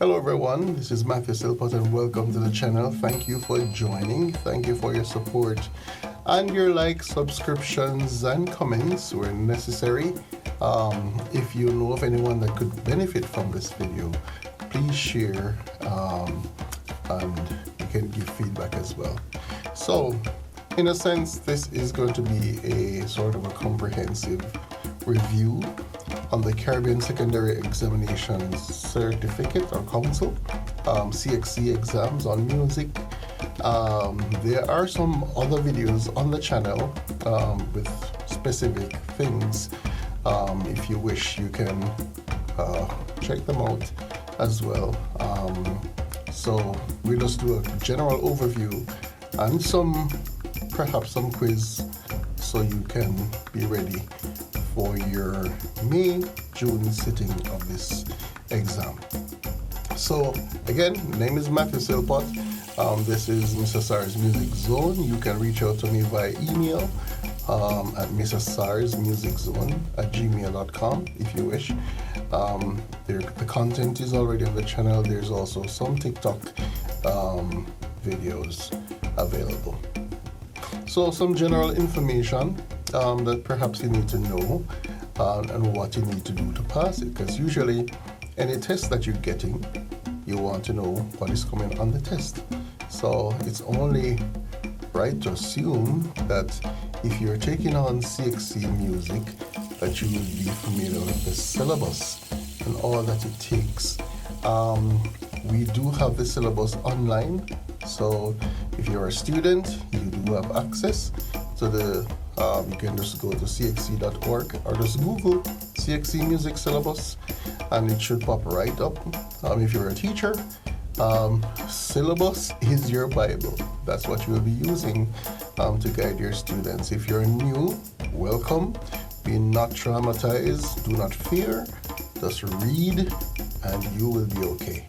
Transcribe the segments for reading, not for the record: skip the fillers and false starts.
Hello everyone, this is Matthew Silpot and welcome to the channel. Thank you for joining. Thank you for your support and your likes, subscriptions and comments where necessary. If you know of anyone that could benefit from this video, please share and you can give feedback as well. So in a sense, this is going to be a sort of a comprehensive review on the Caribbean Secondary Examinations Certificate or Council, CXC exams on music. There are some other videos on the channel with specific things. If you wish, you can check them out as well. So we just do a general overview and perhaps some quiz so you can be ready for your May-June sitting of this exam. So again, name is Matthew Silpot. This is Mr. Sar's Music Zone. You can reach out to me via email at mrsarsmusiczone@gmail.com if you wish. The content is already on the channel. There's also some TikTok videos available. So some general information that perhaps you need to know and what you need to do to pass it, because usually any test that you're getting, you want to know what is coming on the test. So it's only right to assume that if you're taking on CXC music, that you will be familiar with the syllabus and all that it takes. We do have the syllabus online, so if you're a student, you do have access to the you can just go to cxc.org or just Google CXC music syllabus and it should pop right up. If you're a teacher, syllabus is your Bible. That's what you will be using to guide your students. If you're new, welcome. Be not traumatized, do not fear, just read and you will be okay.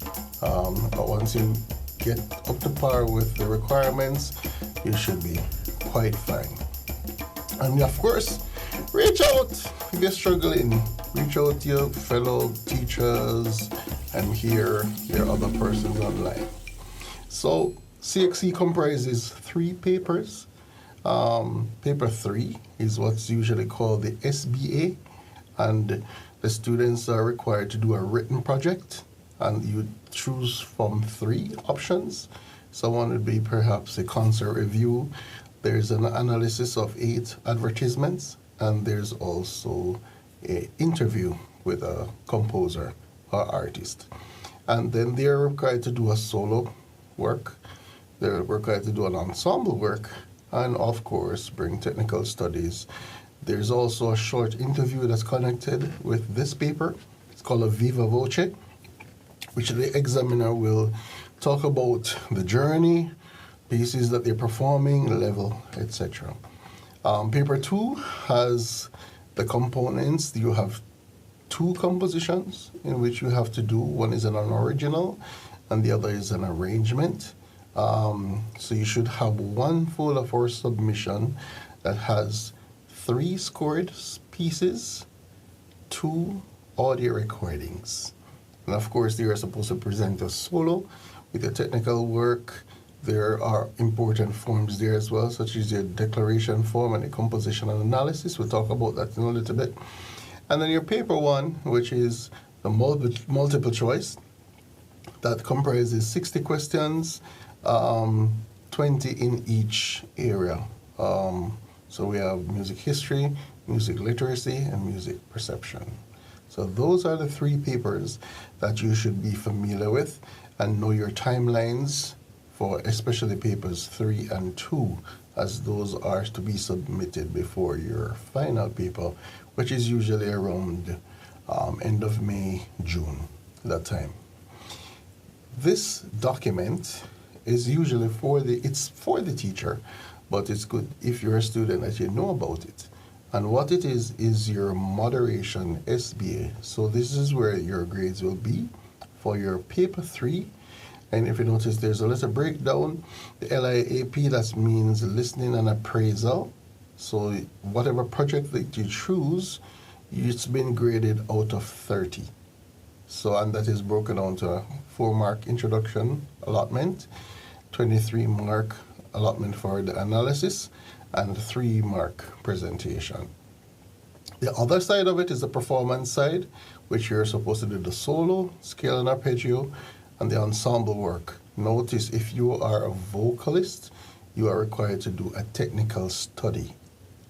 Once you get up to par with the requirements, you should be quite fine. And of course, reach out if you're struggling. Reach out to your fellow teachers and hear your other persons online. So CXC comprises 3 papers. Paper 3 is what's usually called the SBA, and the students are required to do a written project, and you choose from 3 options. So one would be perhaps a concert review. There's an analysis of 8 advertisements, and there's also an interview with a composer or artist. And then they're required to do a solo work. They're required to do an ensemble work, and of course, bring technical studies. There's also a short interview that's connected with this paper. It's called a Viva Voce, which the examiner will talk about the journey, pieces that they're performing, level, etc. Paper 2 has the components. You have 2 compositions in which you have to do. One is an original and the other is an arrangement. So you should have 1 folder for submission that has 3 scored pieces, 2 audio recordings. And of course, they are supposed to present a solo with the technical work. There are important forms there as well, such as your declaration form and the composition and analysis. We'll talk about that in a little bit. And then your paper 1, which is the multiple choice, that comprises 60 questions, 20 in each area. So we have music history, music literacy, and music perception. So those are the 3 papers that you should be familiar with and know your timelines for, especially papers 3 and 2, as those are to be submitted before your final paper, which is usually around end of May, June, that time. This document is usually for the teacher, but it's good if you're a student that you know about it. And what it is your moderation SBA. So this is where your grades will be for your paper 3. And if you notice, there's a little breakdown. The LIAP, that means listening and appraisal. So whatever project that you choose, it's been graded out of 30. So, and that is broken down to 4-mark introduction allotment, 23-mark allotment for the analysis, and 3-mark presentation. The other side of it is the performance side, which you're supposed to do the solo, scale and arpeggio, and the ensemble work. Notice if you are a vocalist, you are required to do a technical study.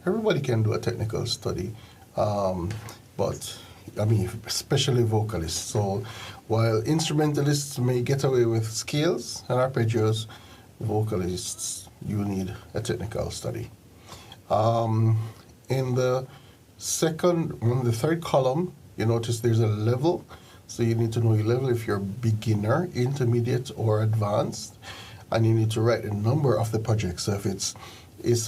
Everybody can do a technical study, but I mean, especially vocalists. So while instrumentalists may get away with scales and arpeggios, vocalists, you need a technical study. In the third column, you notice there's a level. So you need to know your level if you're beginner, intermediate, or advanced. And you need to write a number of the projects. So if it's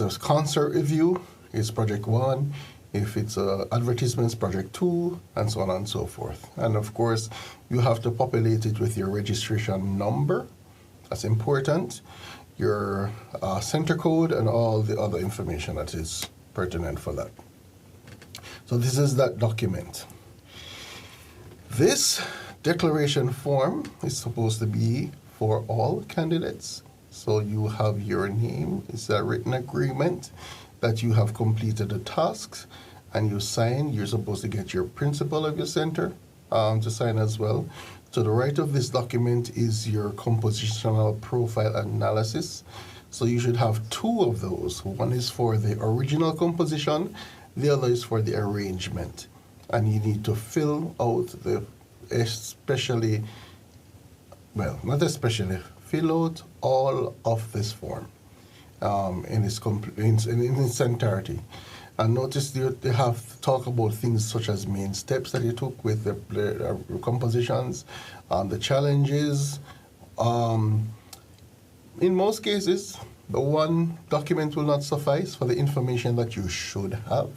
a concert review, it's project 1. If it's advertisements, project 2, and so on and so forth. And of course, you have to populate it with your registration number. That's important. Your center code and all the other information that is pertinent for that. So this is that document. This declaration form is supposed to be for all candidates. So you have your name. It's a written agreement that you have completed the tasks, and you sign. You're supposed to get your principal of your center to sign as well. To the right of this document is your compositional profile analysis. So you should have 2 of those. One is for the original composition, the other is for the arrangement. And you need to fill out fill out all of this form in its entirety. And notice they have to talk about things such as main steps that you took with the compositions, the challenges. In most cases, the one document will not suffice for the information that you should have.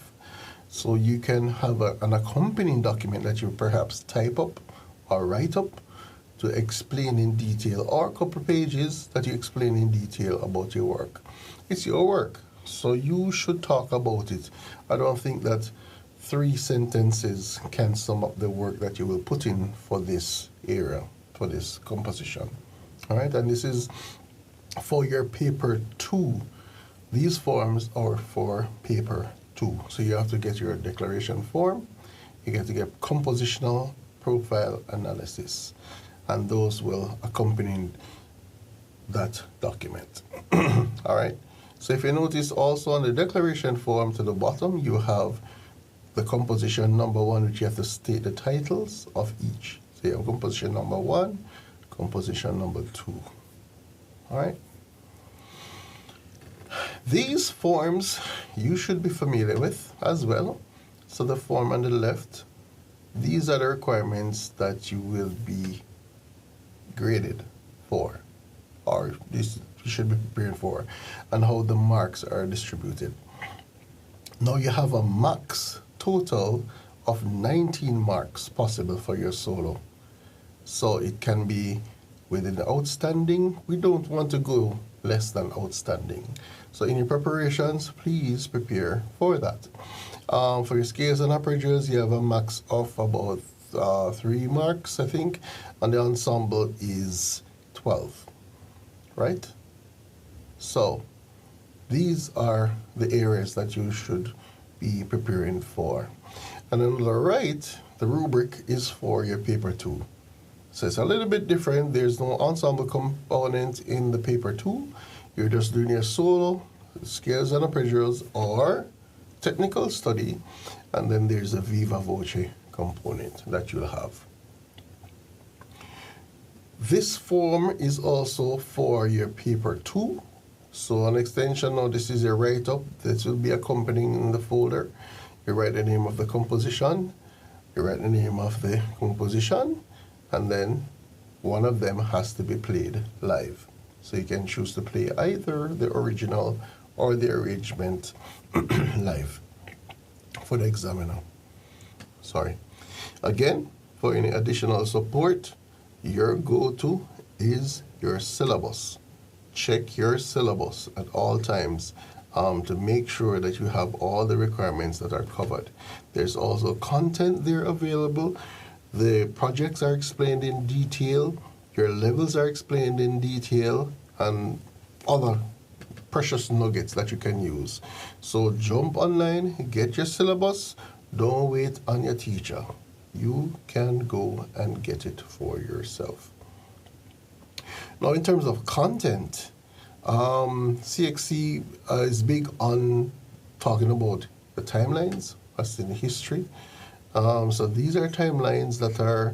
So you can have an accompanying document that you perhaps type up or write up to explain in detail, or a couple of pages that you explain in detail about your work. It's your work, so you should talk about it. I don't think that 3 sentences can sum up the work that you will put in for this area, for this composition. All right, and this is for your paper 2. These forms are for paper 2. So you have to get your declaration form, you get to get compositional profile analysis, and those will accompany that document. All right. So if you notice also on the declaration form to the bottom, you have the composition number 1, which you have to state the titles of each. So you have composition number 1, composition number 2. All right. These forms you should be familiar with as well. So the form on the left, these are the requirements that you will be graded for, or this you should be prepared for, and how the marks are distributed. Now you have a max total of 19 marks possible for your solo. So it can be within the outstanding. We don't want to go less than outstanding. So in your preparations, please prepare for that. For your scales and arpeggios, you have a max of about 3 marks, I think, and the ensemble is 12, right? So these are the areas that you should be preparing for. And on the right, the rubric is for your paper 2. So it's a little bit different. There's no ensemble component in the paper 2. You're just doing your solo, scales and arpeggios, or technical study, and then there's a viva voce component that you'll have. This form is also for your paper 2. So an extension, now this is your write-up. This will be accompanying in the folder. You write the name of the composition, you write the name of the composition, and then one of them has to be played live. So you can choose to play either the original or the arrangement live for the examiner. Sorry. Again, for any additional support, your go-to is your syllabus. Check your syllabus at all times to make sure that you have all the requirements that are covered. There's also content there available. The projects are explained in detail. Your levels are explained in detail and other precious nuggets that you can use. So jump online, get your syllabus, don't wait on your teacher. You can go and get it for yourself. Now, in terms of content, CXC is big on talking about the timelines, as in history. So these are timelines that are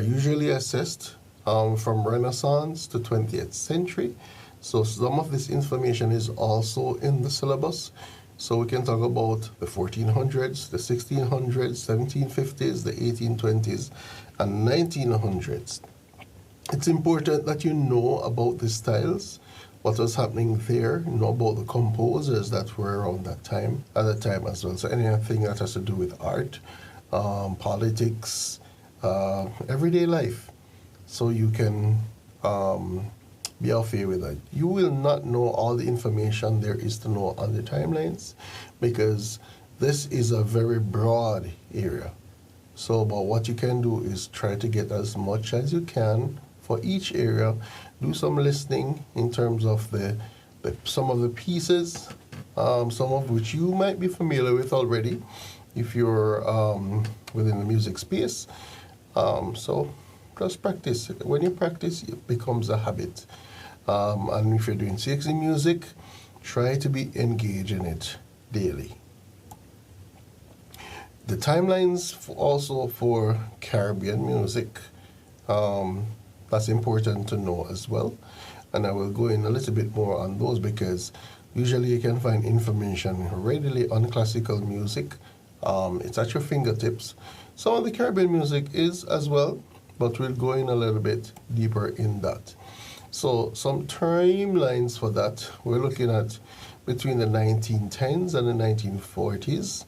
usually assessed from Renaissance to 20th century. So some of this information is also in the syllabus. So we can talk about the 1400s, the 1600s, 1750s, the 1820s, and 1900s. It's important that you know about the styles, what was happening there, you know about the composers that were around at the time as well. So anything that has to do with art, politics, everyday life. So you can be okay with that. You will not know all the information there is to know on the timelines because this is a very broad area. So, but what you can do is try to get as much as you can for each area. Do some listening in terms of some of the pieces, some of which you might be familiar with already if you're within the music space. So just practice. When you practice, it becomes a habit. And if you're doing CXC music, try to be engaged in it daily. The timelines also for Caribbean music, that's important to know as well. And I will go in a little bit more on those because usually you can find information readily on classical music. It's at your fingertips. Some of the Caribbean music is as well, but we'll go in a little bit deeper in that. So some timelines for that, we're looking at between the 1910s and the 1940s.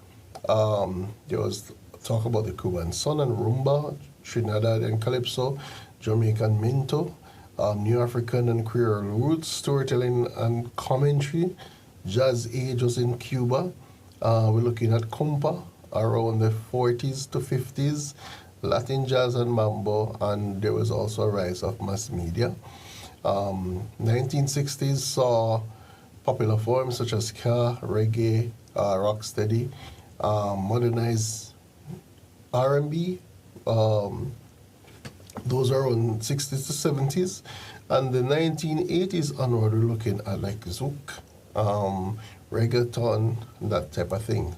There was talk about the Cuban son and rumba, Trinidad and calypso, Jamaican minto, New African and Creole roots, storytelling and commentary. Jazz age was in Cuba. We're looking at compa around the 40s to 50s, Latin jazz and mambo, and there was also a rise of mass media. 1960s saw popular forms such as ska, reggae, rocksteady, modernized R&B. Those are on 60s to 70s. And the 1980s onward, we're looking at like zouk, reggaeton, that type of thing.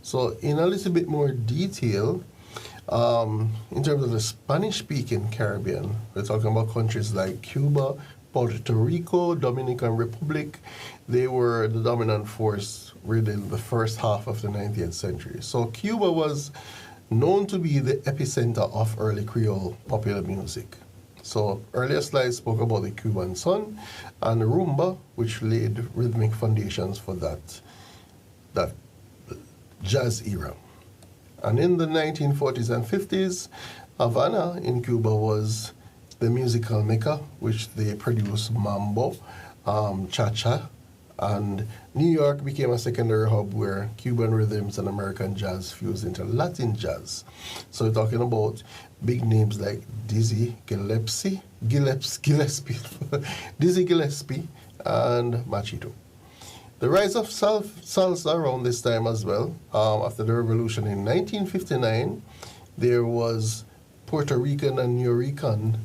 So in a little bit more detail, in terms of the Spanish-speaking Caribbean, we're talking about countries like Cuba, Puerto Rico, Dominican Republic. They were the dominant force within the first half of the 19th century. So Cuba was known to be the epicenter of early Creole popular music. So earlier slides spoke about the Cuban son and rumba, which laid rhythmic foundations for that jazz era. And in the 1940s and 50s, Havana in Cuba was the musical mecca, which they produced mambo, cha-cha, and New York became a secondary hub where Cuban rhythms and American jazz fused into Latin jazz. So we're talking about big names like Dizzy Gillespie, Dizzy Gillespie, and Machito. The rise of salsa around this time as well. After the revolution in 1959, there was Puerto Rican and Nuyorican,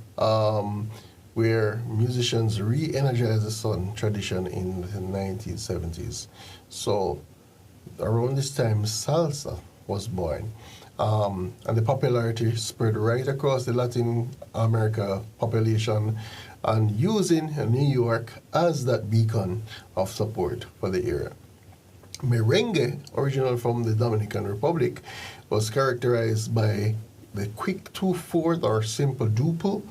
where musicians re-energized the son tradition in the 1970s. So around this time, salsa was born. And the popularity spread right across the Latin America population and using New York as that beacon of support for the area. Merengue, original from the Dominican Republic, was characterized by the quick 2/4 or simple duple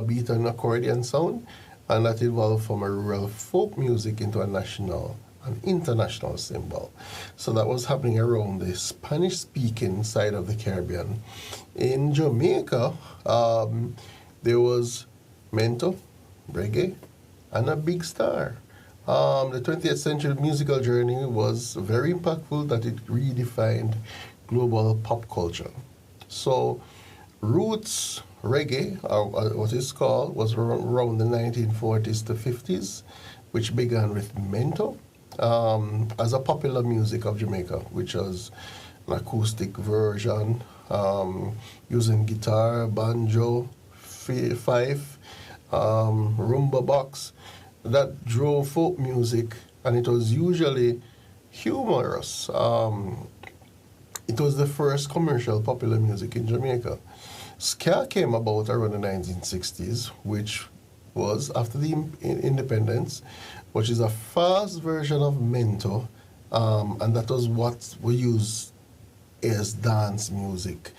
beat and accordion sound, and that evolved from a rural folk music into a national and international symbol. So that was happening around the Spanish-speaking side of the Caribbean. In Jamaica, there was mento, reggae, and a big star. The 20th century musical journey was very impactful that it redefined global pop culture. So roots, reggae, or what it's called, was around the 1940s to 50s, which began with mento as a popular music of Jamaica, which was an acoustic version using guitar, banjo, fife, rumba box that drove folk music, and it was usually humorous. It was the first commercial popular music in Jamaica. Ska came about around the 1960s, which was after the independence, which is a fast version of mento, and that was what we used as dance music,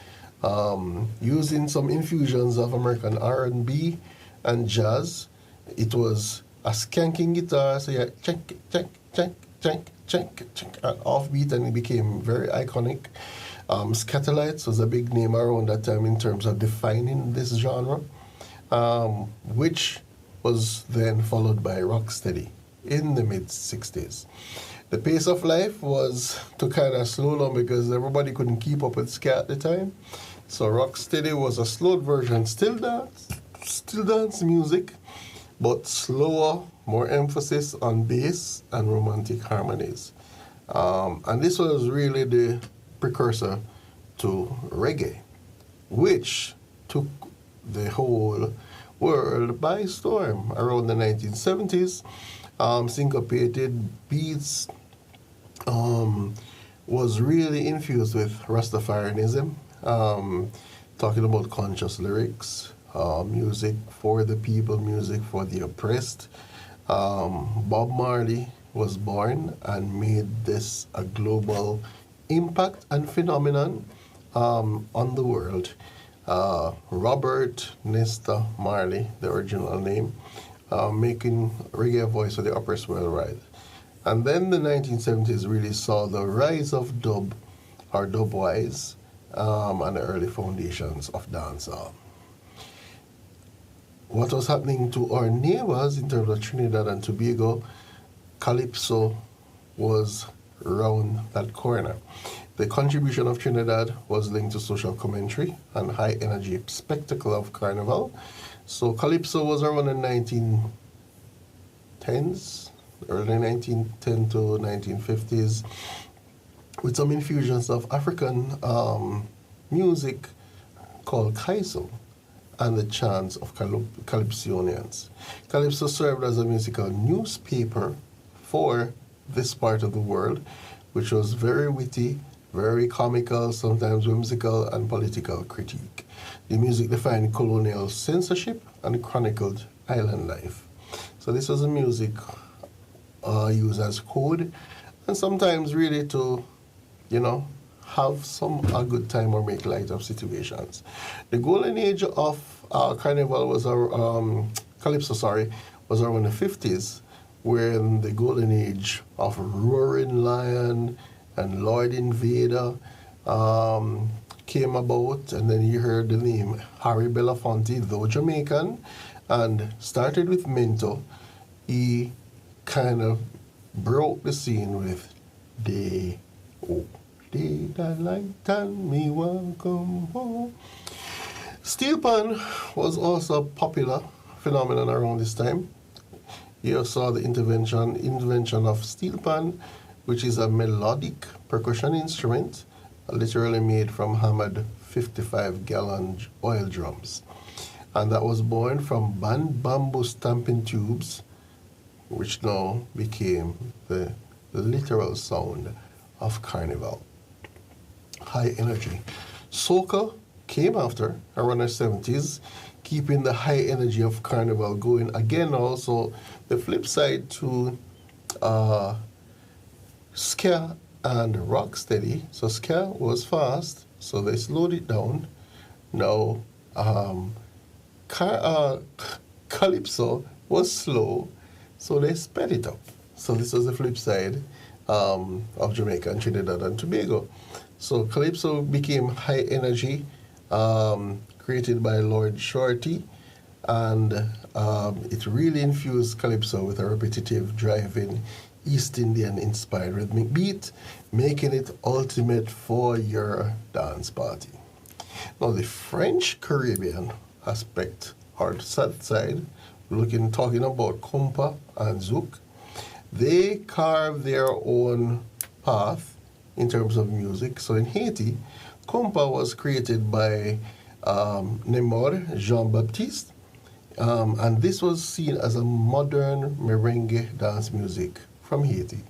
using some infusions of American R&B and jazz. It was a skanking guitar, so yeah, check, check, check, check, check, check, offbeat, and it became very iconic. Scatolites was a big name around that time in terms of defining this genre, which was then followed by rocksteady in the mid-60s. The pace of life was to kind of slow down because everybody couldn't keep up with ska at the time. So rocksteady was a slowed version, still dance music, but slower, more emphasis on bass and romantic harmonies. And this was really the precursor to reggae, which took the whole world by storm around the 1970s. Syncopated beats was really infused with Rastafarianism, talking about conscious lyrics, music for the people, music for the oppressed. Bob Marley was born and made this a global impact and phenomenon on the world. Robert Nesta Marley, the original name, making reggae a voice for the oppressed worldwide. And then the 1970s really saw the rise of dub, or dubwise, and the early foundations of dancehall. What was happening to our neighbors in terms of Trinidad and Tobago, Calypso was around that corner. The contribution of Trinidad was linked to social commentary and high energy spectacle of carnival. So Calypso was around the 1910s, early 1910 to 1950s, with some infusions of African music called Kaiso and the chants of Calypsonians. Calypso served as a musical newspaper for this part of the world, which was very witty, very comical, sometimes whimsical, and political critique. The music defined colonial censorship and chronicled island life. So this was a music used as code, and sometimes really to, have a good time or make light of situations. The golden age of carnival was Calypso, was around the 50s, when the golden age of Roaring Lion and Lord Invader came about, and then you heard the name Harry Belafonte, though Jamaican, and started with Mento. He kind of broke the scene with Day, oh, Day that light and me welcome home. Steel pan was also a popular phenomenon around this time. You saw the invention of steel pan, which is a melodic percussion instrument, literally made from hammered 55-gallon oil drums. And that was born from bamboo stamping tubes, which now became the literal sound of carnival. High energy. Soca came after, around the 70s, keeping the high energy of carnival going. Again, also, the flip side to ska and rocksteady. So ska was fast, so they slowed it down. Now, Calypso was slow, so they sped it up. So this was the flip side of Jamaica and Trinidad and Tobago. So Calypso became high energy, created by Lord Shorty, and it really infused Calypso with a repetitive, driving, East Indian-inspired rhythmic beat, making it ultimate for your dance party. Now, the French Caribbean aspect or side, we're talking about compa and zouk. They carve their own path in terms of music. So in Haiti, compa was created by Neymar Jean-Baptiste, and this was seen as a modern merengue dance music from Haiti.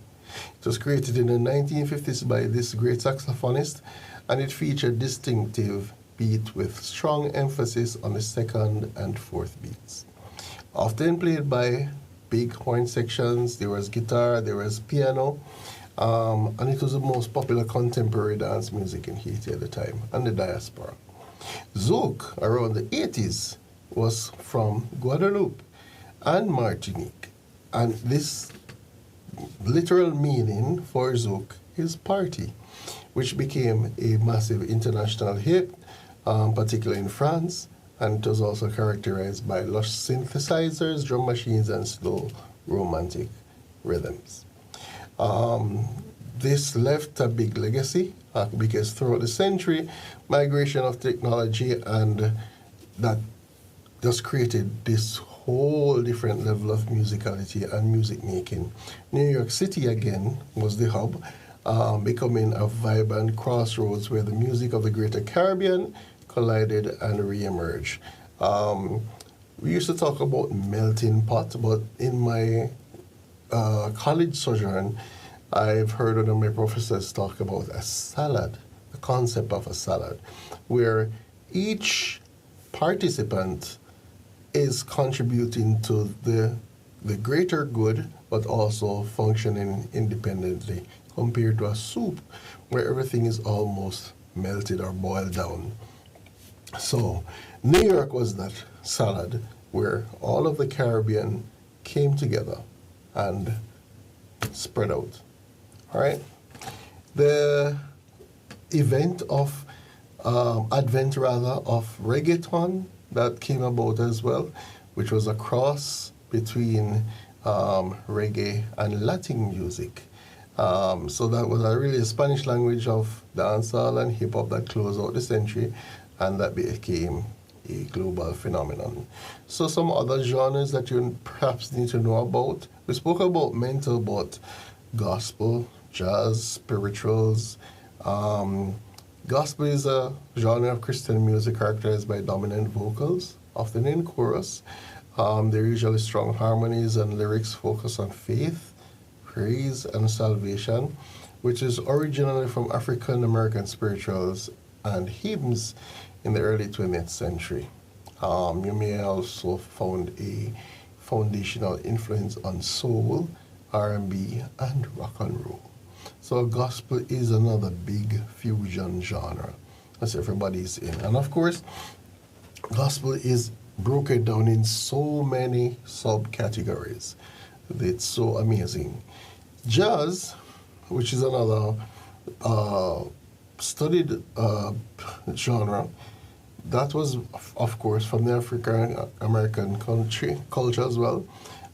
It was created in the 1950s by this great saxophonist, and it featured distinctive beat with strong emphasis on the second and fourth beats. Often played by big horn sections, there was guitar, there was piano, and it was the most popular contemporary dance music in Haiti at the time and the diaspora. Zouk, around the 80s, was from Guadeloupe and Martinique, and this literal meaning for zouk is party, which became a massive international hit, particularly in France, and it was also characterized by lush synthesizers, drum machines, and slow romantic rhythms. This left a big legacy because throughout the century, migration of technology and that just created this whole different level of musicality and music making. New York City again was the hub, becoming a vibrant crossroads where the music of the Greater Caribbean collided and re-emerged. We used to talk about melting pot, but in my college sojourn, I've heard one of my professors talk about a salad, the concept of a salad, where each participant is contributing to the greater good, but also functioning independently, compared to a soup where everything is almost melted or boiled down. So New York was that salad where all of the Caribbean came together and spread out. All right. The event of advent of reggaeton that came about as well, which was a cross between reggae and Latin music. So that was really a Spanish language of dancehall and hip hop that closed out the century, and that became a global phenomenon. So some other genres that you perhaps need to know about. We spoke about mental, but gospel, jazz, spirituals. Gospel is a genre of Christian music characterized by dominant vocals, often in chorus. They're usually strong harmonies and lyrics focus on faith, praise, and salvation, which is originally from African American spirituals and hymns in the early 20th century. You may also found a foundational influence on soul, R&B, and rock and roll. So gospel is another big fusion genre that everybody's in. And of course, gospel is broken down in so many subcategories. It's so amazing. Jazz, which is another studied genre, that was, of course, from the African American culture as well.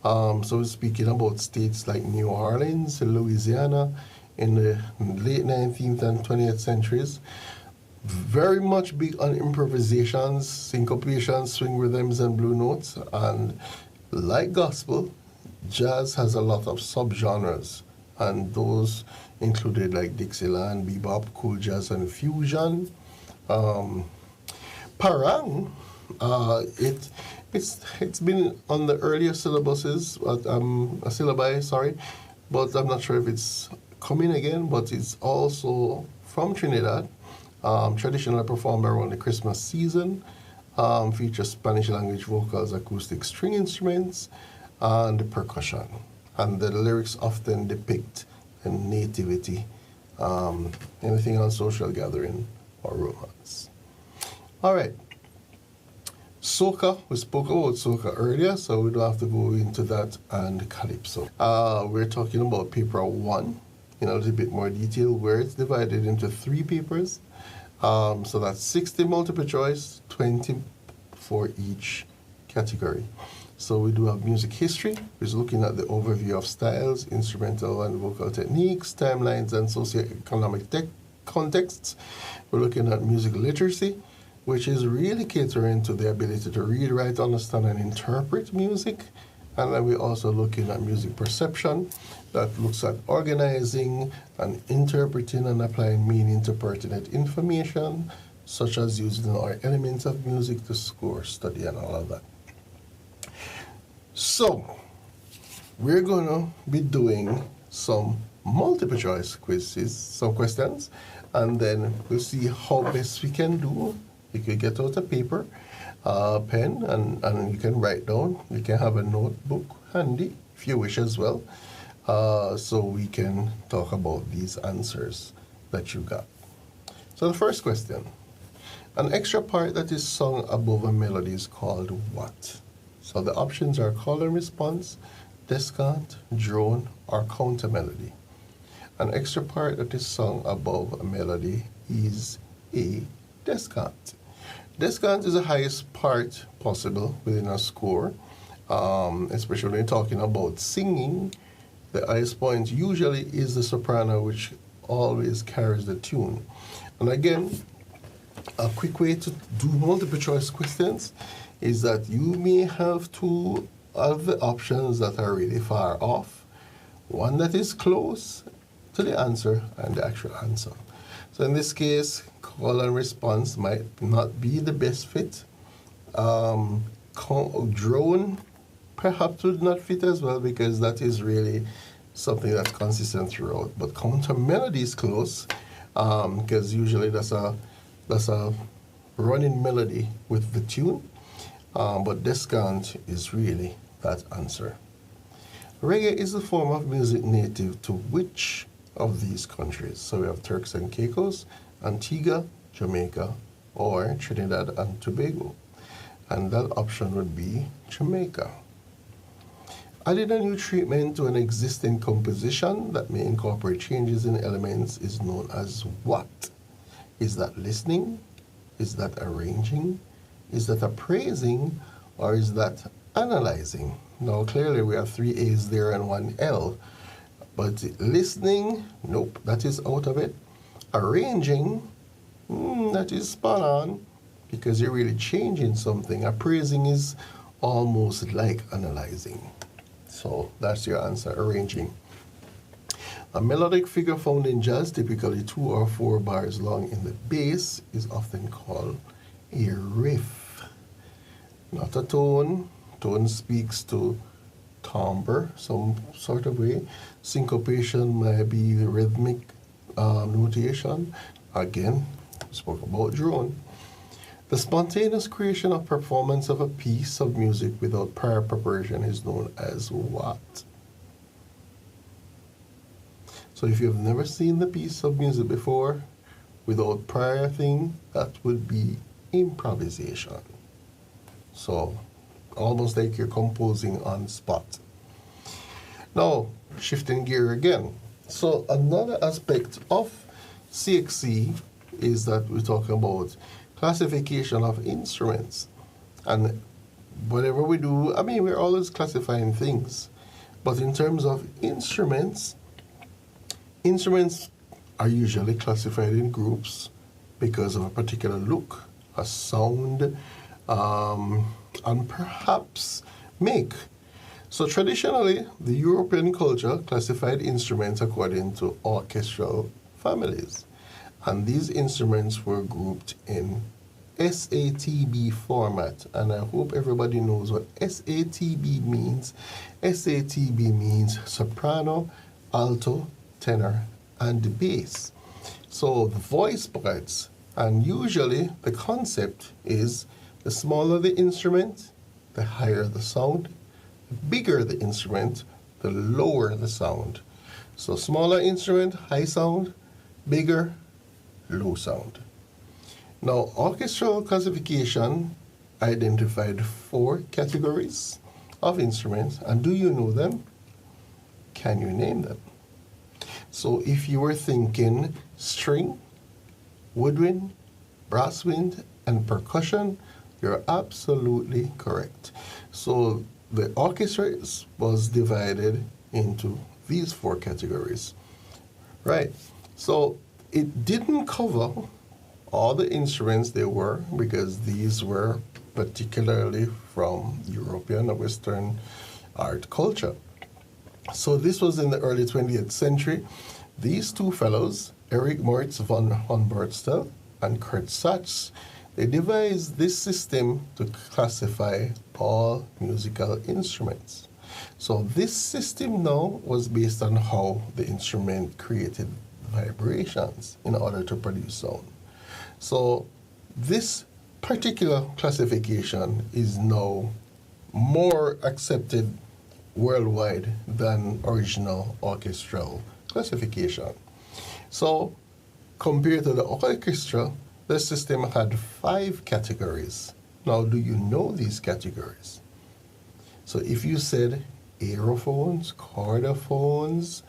So we're speaking about states like New Orleans, Louisiana, in the late 19th and 20th centuries. Very much big on improvisations, syncopations, swing rhythms, and blue notes. And like gospel, jazz has a lot of subgenres, and those included like Dixieland, bebop, cool jazz, and fusion. Parang, it's been on the earlier syllabuses, but I'm not sure if it's coming again. But it's also from Trinidad, traditionally performed around the Christmas season. Features Spanish language vocals, acoustic string instruments, and percussion. And the lyrics often depict a nativity, anything on social gathering or romance. All right. Soca, we spoke about soca earlier, so we don't have to go into that, and calypso. We're talking about paper 1 in a little bit more detail, where it's divided into 3 papers. So that's 60 multiple choice, 20 for each category. So we do have music history, which is looking at the overview of styles, instrumental and vocal techniques, timelines, and socioeconomic contexts. We're looking at music literacy, which is really catering to the ability to read, write, understand, and interpret music. And then we're also looking at music perception that looks at organizing and interpreting and applying meaning to pertinent information, such as using our elements of music to score, study, and all of that. So, we're going to be doing some multiple choice quizzes, some questions, and then we'll see how best we can do. You can get out a paper, pen, and you can write down. You can have a notebook handy if you wish as well, so we can talk about these answers that you got. So the first question, an extra part that is sung above a melody is called what? So the options are call and response, descant, drone, or counter melody. An extra part that is sung above a melody is a descant. Descant is the highest part possible within a score, especially when you're talking about singing. The highest point usually is the soprano, which always carries the tune. And again, a quick way to do multiple choice questions is that you may have two of the options that are really far off, one that is close to the answer and the actual answer. So in this case, call and response might not be the best fit. Drone perhaps would not fit as well, because that is really something that's consistent throughout. But counter melody is close, because usually that's a running melody with the tune. But descant is really that answer. Reggae is a form of music native to which of these countries? So we have Turks and Caicos, Antigua, Jamaica, or Trinidad and Tobago. And that option would be Jamaica. Adding a new treatment to an existing composition that may incorporate changes in elements is known as what? Is that listening? Is that arranging? Is that appraising? Or is that analyzing? Now clearly we have 3 A's there and 1 L. But listening, nope, that is out of it. Arranging, that is spot on, because you're really changing something. Appraising is almost like analyzing. So that's your answer, arranging. A melodic figure found in jazz, typically 2 or 4 bars long in the bass, is often called a riff. Not a tone. Tone speaks to timbre, some sort of way. Syncopation might be rhythmic notation. Again, we spoke about drone. The spontaneous creation of performance of a piece of music without prior preparation is known as what? So if you've never seen the piece of music before without prior thing, that would be improvisation. So almost like you're composing on spot. Now, shifting gear again. So another aspect of CXC is that we're talking about classification of instruments. And whatever we do, I mean, we're always classifying things. But in terms of instruments, instruments are usually classified in groups because of a particular look, a sound, and perhaps make. So traditionally, the European culture classified instruments according to orchestral families. And these instruments were grouped in SATB format. And I hope everybody knows what SATB means. SATB means soprano, alto, tenor, and bass. So the voice parts, and usually the concept is the smaller the instrument, the higher the sound. The bigger the instrument, the lower the sound. So smaller instrument, high sound, bigger, low sound. Now, orchestral classification identified 4 categories of instruments. And do you know them? Can you name them? So if you were thinking string, woodwind, brass wind, and percussion, you're absolutely correct. So the orchestra was divided into these 4 categories. Right. So it didn't cover all the instruments they were, because these were particularly from European or Western art culture. So this was in the early 20th century. These two fellows, Erich Moritz von Humboldt and Kurt Sachs, they devised this system to classify all musical instruments. So this system now was based on how the instrument created vibrations in order to produce sound. So this particular classification is now more accepted worldwide than original orchestral classification. So compared to the orchestra, the system had 5 categories. Now, do you know these categories? So if you said aerophones, chordophones,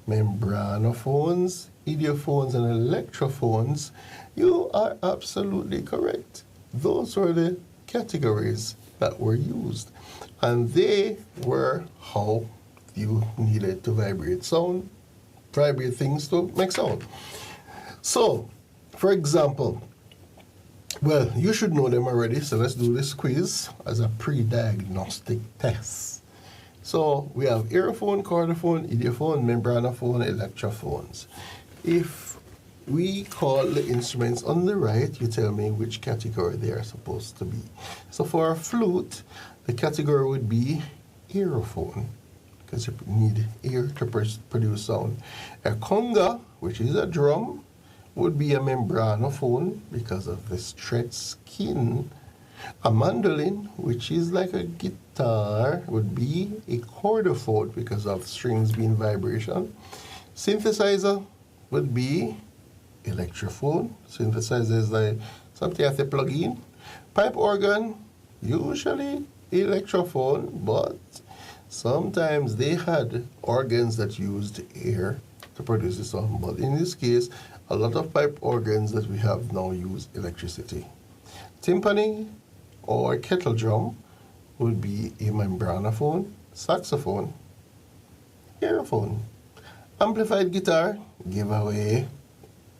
membranophones, idiophones, and electrophones, you are absolutely correct. Those were the categories that were used. And they were how you needed to vibrate things to make sound. So, for example, well, you should know them already, so let's do this quiz as a pre-diagnostic test. So we have aerophone, chordophone, idiophone, membranophone, electrophones. If we call the instruments on the right, you tell me which category they are supposed to be. So for a flute, the category would be aerophone, because you need air to produce sound. A conga, which is a drum, would be a membranophone because of the stretched skin. A mandolin, which is like a guitar, would be a chordophone because of strings being vibration. Synthesizer would be electrophone. Synthesizer is like something you have to plug in. Pipe organ, usually electrophone, but sometimes they had organs that used air to produce the sound. But in this case, a lot of pipe organs that we have now use electricity. Timpani or kettle drum would be a membranophone, saxophone, aerophone. Amplified guitar, giveaway,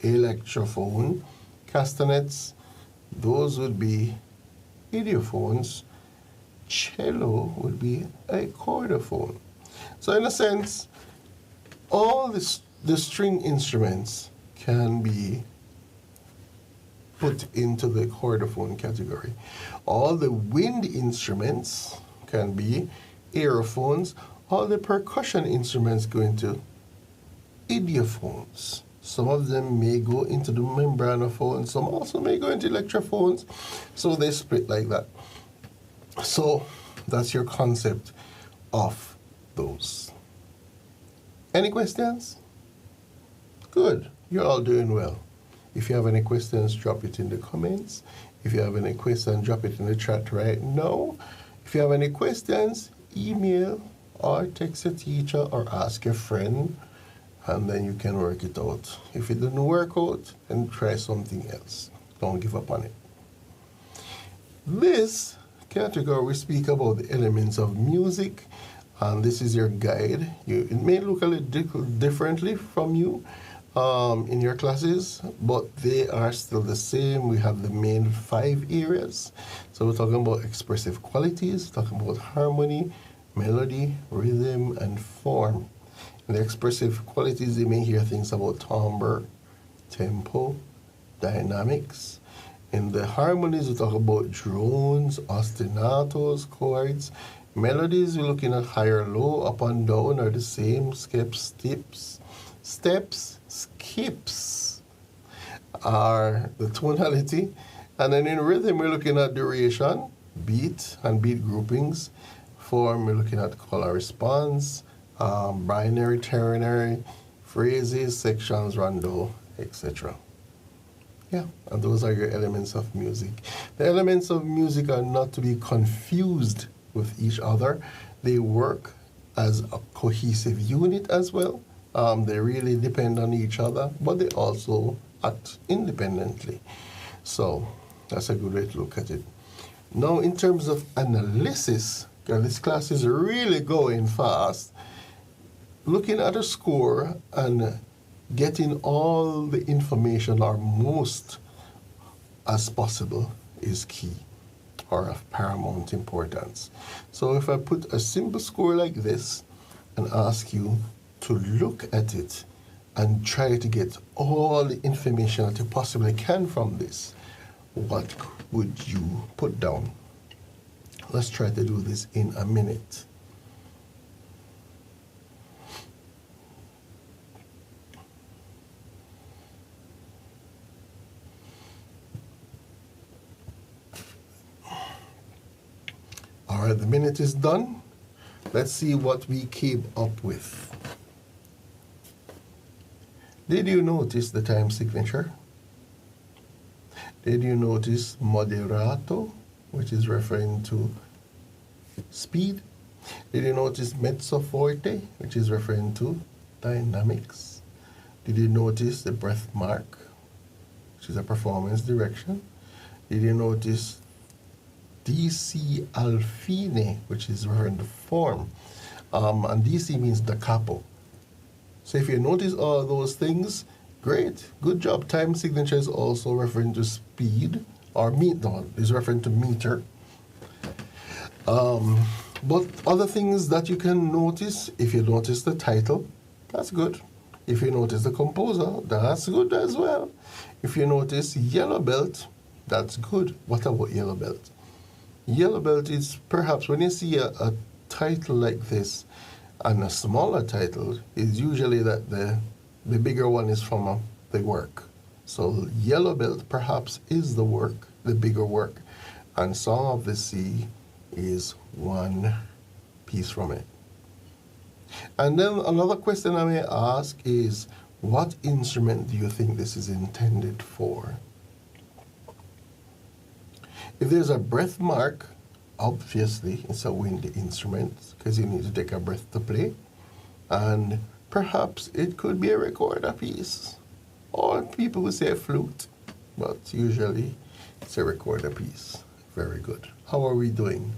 electrophone. Castanets, those would be idiophones. Cello would be a chordophone. So in a sense, all the string instruments can be put into the chordophone category. All the wind instruments can be aerophones. All the percussion instruments go into idiophones. Some of them may go into the membranophones, some also may go into electrophones. So they split like that. So that's your concept of those. Any questions? Good. You're all doing well. If you have any questions, drop it in the comments. If you have any questions, drop it in the chat right now. If you have any questions, email or text a teacher or ask a friend, and then you can work it out. If it doesn't work out, then try something else. Don't give up on it. This category, we speak about the elements of music, and this is your guide. It may look a little differently from you in your classes, but they are still the same. We have the main 5 areas. So we're talking about expressive qualities, talking about harmony, melody, rhythm, and form. In the expressive qualities, you may hear things about timbre, tempo, dynamics. In the harmonies, we talk about drones, ostinatos, chords. Melodies, we're looking at higher, low, up and down are the same. Skips are the tonality. And then in rhythm, we're looking at duration, beat, and beat groupings. Form, we're looking at color response, binary, ternary, phrases, sections, rondo, etc. Yeah, and those are your elements of music. The elements of music are not to be confused with each other. They work as a cohesive unit as well. They really depend on each other, but they also act independently. So that's a good way to look at it. Now, in terms of analysis, this class is really going fast. Looking at a score and getting all the information or most as possible is key or of paramount importance. So if I put a simple score like this and ask you to look at it and try to get all the information that you possibly can from this, what would you put down? Let's try to do this in a minute. All right, the minute is done. Let's see what we came up with. Did you notice the time signature? Did you notice moderato, which is referring to speed? Did you notice mezzo forte, which is referring to dynamics? Did you notice the breath mark, which is a performance direction? Did you notice DC al fine, which is referring to form? And DC means da capo. So if you notice all those things, great, good job. Time signature is also referring to speed, or is referring to meter. But other things that you can notice, if you notice the title, that's good. If you notice the composer, that's good as well. If you notice yellow belt, that's good. What about yellow belt? Yellow belt is perhaps when you see a title like this and a smaller title, is usually that the bigger one is from the work. So yellow belt perhaps is the work, the bigger work, and Song of the Sea is one piece from it. And then another question I may ask is, what instrument do you think this is intended for? If there's a breath mark, obviously it's a windy instrument because you need to take a breath to play. And perhaps it could be a recorder piece. Or people would say a flute, but usually it's a recorder piece. Very good. How are we doing?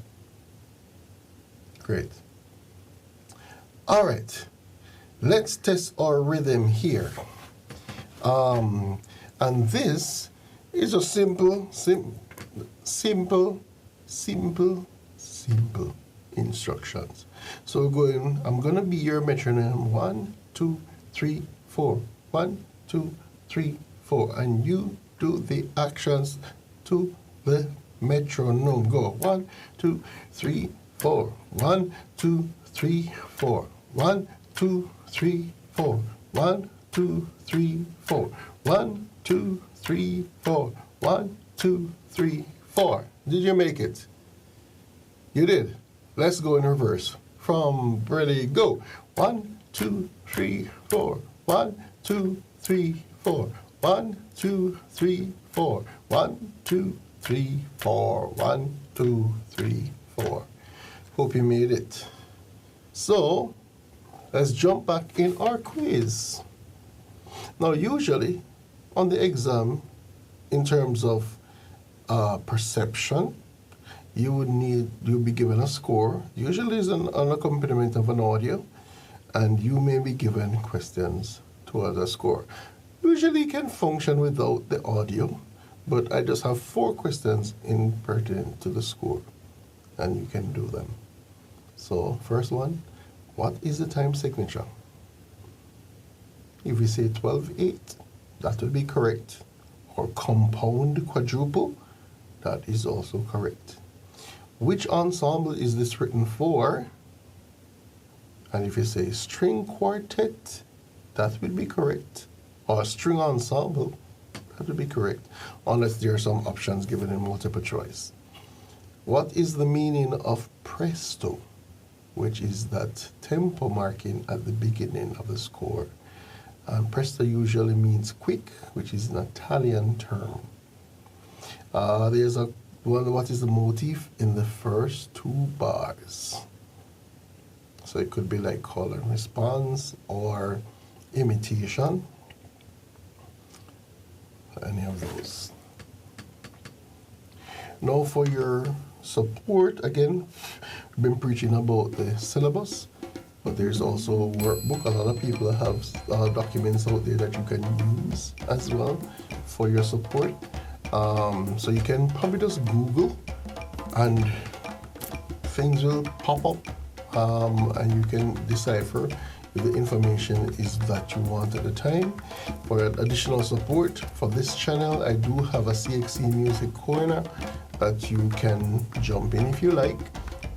Great. All right. Let's test our rhythm here. And this is a simple instructions. So I'm going to be your metronome. 1, 2, 3, 4. 1, 2, 3, 4. And you do the actions to the metronome. Go. 1, 2, 3, 4. 1, 2, 3, 4. 1, 2, 3, 4. 1, 2, 3, 4. 1, 2, 3, 4. 1, 2, 3, 4. Did you make it? You did. Let's go in reverse. From ready, go. 1, 2, 3, 4. 1, 2, 3, 4. 1, 2, 3, 4. 1, 2, 3, 4. 1, 2, 3, 4. Hope you made it. So, let's jump back in our quiz. Now, usually on the exam, in terms of perception, you'll be given a score. Usually is an accompaniment of an audio, and you may be given questions towards a score. Usually can function without the audio, but I just have 4 questions in pertinent to the score, and you can do them. So first one, what is the time signature? If we say 12/8, that would be correct. Or compound quadruple, that is also correct. Which ensemble is this written for? And if you say string quartet, that would be correct. Or string ensemble, that would be correct, unless there are some options given in multiple choice. What is the meaning of presto, which is that tempo marking at the beginning of the score? And presto usually means quick, which is an Italian term. There's what is the motif in the first 2 bars? So it could be like call and response or imitation. Any of those. Now for your support, again, I've been preaching about the syllabus. but there's also a workbook. A lot of people have documents out there that you can use as well for your support. So you can probably just Google and things will pop up, and you can decipher if the information is that you want at the time. For additional support for this channel, I do have a CXC Music Corner that you can jump in if you like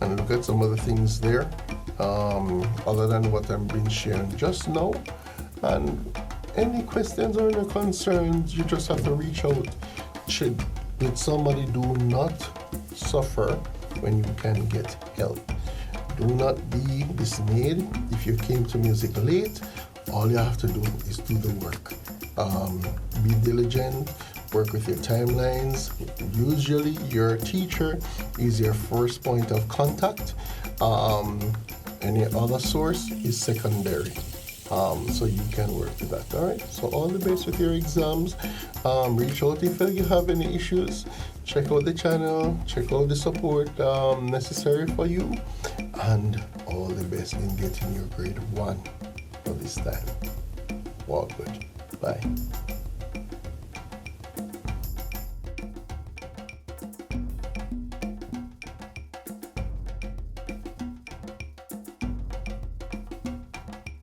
and look at some of the things there, other than what I've been sharing just now. And any questions or any concerns, you just have to reach out with somebody. Do not suffer when you can get help. Do not be dismayed if you came to music late. All you have to do is do the work. Be diligent, work with your timelines. Usually your teacher is your first point of contact. Any other source is secondary. So you can work with that. All right. So all the best with your exams. Reach out if you have any issues. Check out the channel. Check out the support necessary for you, and all the best in getting your grade 1 for this time. Walk good. Bye.